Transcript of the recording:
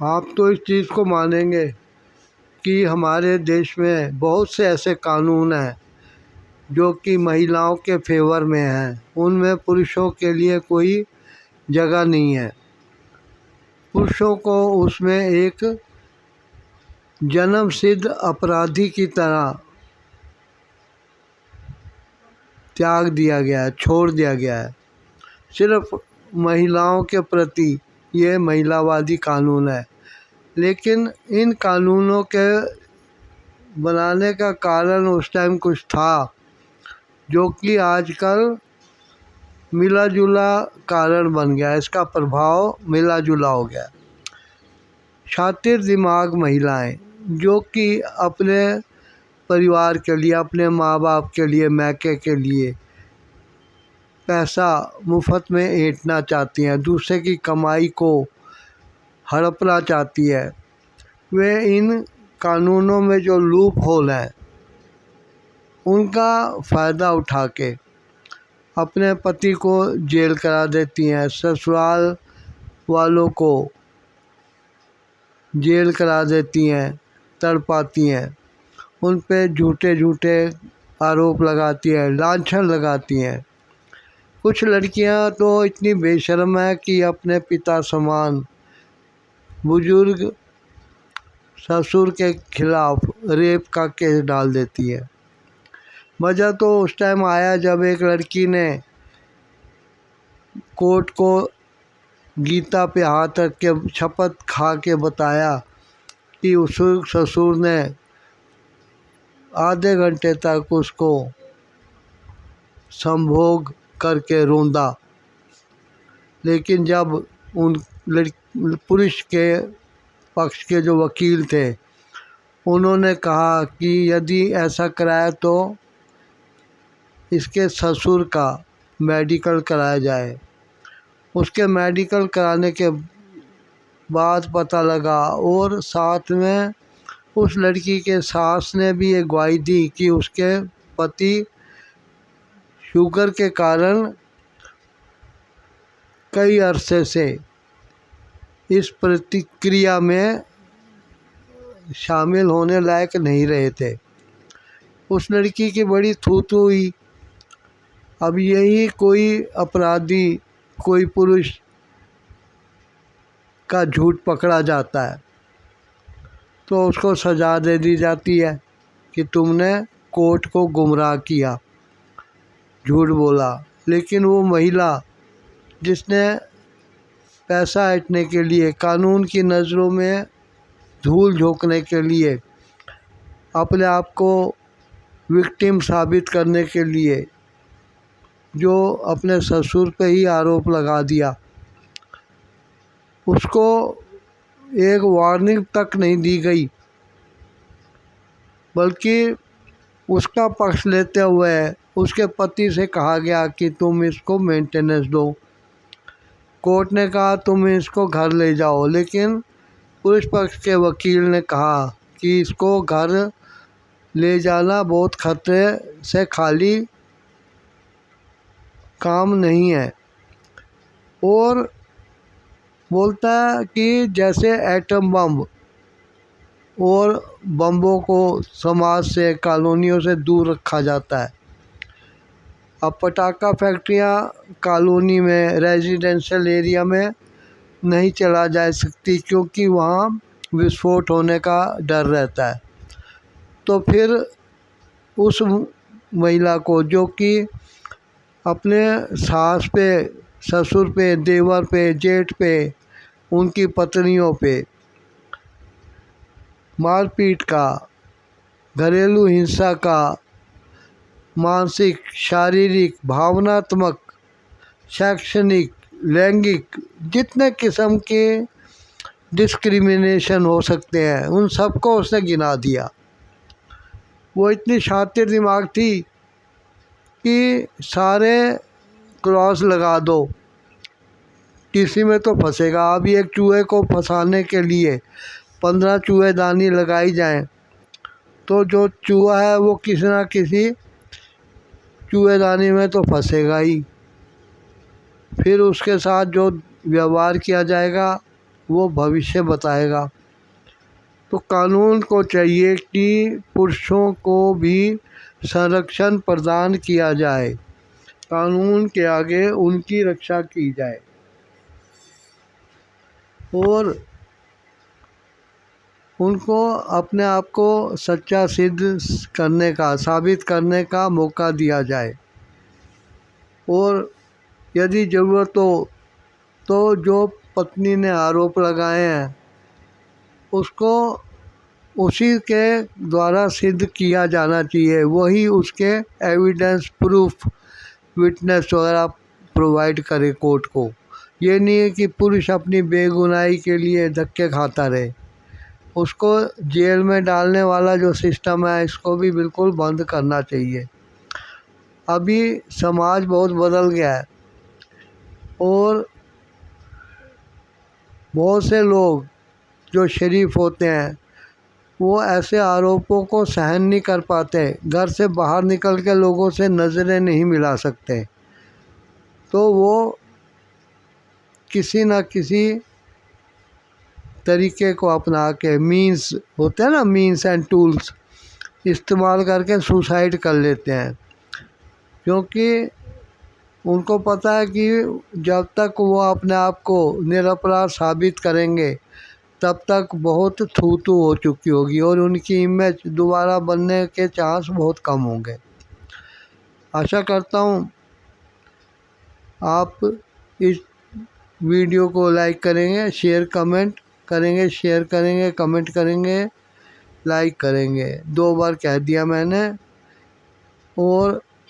आप तो इस चीज़ को मानेंगे कि हमारे देश में बहुत से ऐसे कानून हैं जो कि महिलाओं के फेवर में हैं। उनमें पुरुषों के लिए कोई जगह नहीं है। पुरुषों को उसमें एक जन्म सिद्ध अपराधी की तरह त्याग दिया गया है, छोड़ दिया गया है। सिर्फ महिलाओं के प्रति ये महिलावादी कानून है। लेकिन इन कानूनों के बनाने का कारण उस टाइम कुछ था जो कि आजकल मिला जुला कारण बन गया। इसका प्रभाव मिला जुला हो गया। शातिर दिमाग महिलाएं जो कि अपने परिवार के लिए, अपने माँ बाप के लिए, मैके के लिए पैसा मुफ्त में ऐंठना चाहती हैं, दूसरे की कमाई को हड़पना चाहती है, वे इन कानूनों में जो लूप होल हैं उनका फ़ायदा उठा के अपने पति को जेल करा देती हैं, ससुराल वालों को जेल करा देती हैं, तड़पाती हैं, उन पे झूठे झूठे आरोप लगाती हैं, लांछन लगाती हैं। कुछ लड़कियां तो इतनी बेशर्म है कि अपने पिता समान बुजुर्ग ससुर के खिलाफ रेप का केस डाल देती है। वजह तो उस टाइम आया जब एक लड़की ने कोर्ट को गीता पे हाथ रख के शपथ खा के बताया कि उस ससुर ने आधे घंटे तक उसको संभोग करके रोंदा। लेकिन जब उन पुरुष के पक्ष के जो वकील थे उन्होंने कहा कि यदि ऐसा कराया तो इसके ससुर का मेडिकल कराया जाए। उसके मेडिकल कराने के बाद पता लगा और साथ में उस लड़की के सास ने भी एक गवाही दी कि उसके पति शुगर के कारण कई अरसे से इस प्रतिक्रिया में शामिल होने लायक नहीं रहे थे। उस लड़की की बड़ी थू-थू हुई। अब यही कोई अपराधी, कोई पुरुष का झूठ पकड़ा जाता है तो उसको सज़ा दे दी जाती है कि तुमने कोर्ट को गुमराह किया, झूठ बोला। लेकिन वो महिला जिसने पैसा ऐंठने के लिए, कानून की नज़रों में धूल झोंकने के लिए, अपने आप को विक्टिम साबित करने के लिए जो अपने ससुर पे ही आरोप लगा दिया, उसको एक वार्निंग तक नहीं दी गई, बल्कि उसका पक्ष लेते हुए उसके पति से कहा गया कि तुम इसको मेंटेनेंस दो। कोर्ट ने कहा तुम इसको घर ले जाओ, लेकिन पुरुष पक्ष के वकील ने कहा कि इसको घर ले जाना बहुत खतरे से खाली काम नहीं है। और बोलता है कि जैसे एटम बम और बम्बों को समाज से, कॉलोनियों से दूर रखा जाता है। अब पटाखा फैक्ट्रियाँ कॉलोनी में, रेजिडेंशियल एरिया में नहीं चला जा सकती क्योंकि वहाँ विस्फोट होने का डर रहता है। तो फिर उस महिला को जो कि अपने सास पे, ससुर पे, देवर पे, जेठ पे, उनकी पत्नियों पे मारपीट का, घरेलू हिंसा का, मानसिक, शारीरिक, भावनात्मक, शैक्षणिक, लैंगिक, जितने किस्म के डिस्क्रिमिनेशन हो सकते हैं उन सबको उसने गिना दिया। वो इतनी शातिर दिमाग थी कि सारे क्रॉस लगा दो, किसी में तो फंसेगा। अभी एक चूहे को फंसाने के लिए 15 चूहेदानी लगाई जाएं तो जो चूहा है वो किसी ना किसी चूहेदानी में तो फंसेगा ही। फिर उसके साथ जो व्यवहार किया जाएगा वो भविष्य बताएगा। तो कानून को चाहिए कि पुरुषों को भी संरक्षण प्रदान किया जाए, कानून के आगे उनकी रक्षा की जाए और उनको अपने आप को सच्चा सिद्ध करने का, साबित करने का मौका दिया जाए। और यदि ज़रूरत हो तो जो पत्नी ने आरोप लगाए हैं उसको उसी के द्वारा सिद्ध किया जाना चाहिए, वही उसके एविडेंस प्रूफ विटनेस वगैरह प्रोवाइड करे कोर्ट को। ये नहीं है कि पुरुष अपनी बेगुनाही के लिए धक्के खाता रहे। उसको जेल में डालने वाला जो सिस्टम है इसको भी बिल्कुल बंद करना चाहिए। अभी समाज बहुत बदल गया है और बहुत से लोग जो शरीफ होते हैं वो ऐसे आरोपों को सहन नहीं कर पाते, घर से बाहर निकल के लोगों से नज़रें नहीं मिला सकते, तो वो किसी न किसी तरीके को अपना के, मीन्स होते हैं ना, मीन्स एंड टूल्स इस्तेमाल करके सुसाइड कर लेते हैं। क्योंकि उनको पता है कि जब तक वो अपने आप को निरपराध साबित करेंगे तब तक बहुत थू-थू हो चुकी होगी और उनकी इमेज दोबारा बनने के चांस बहुत कम होंगे। आशा करता हूँ आप इस वीडियो को लाइक करेंगे, शेयर करेंगे, कमेंट करेंगे, लाइक करेंगे। 2 बार कह दिया मैंने। और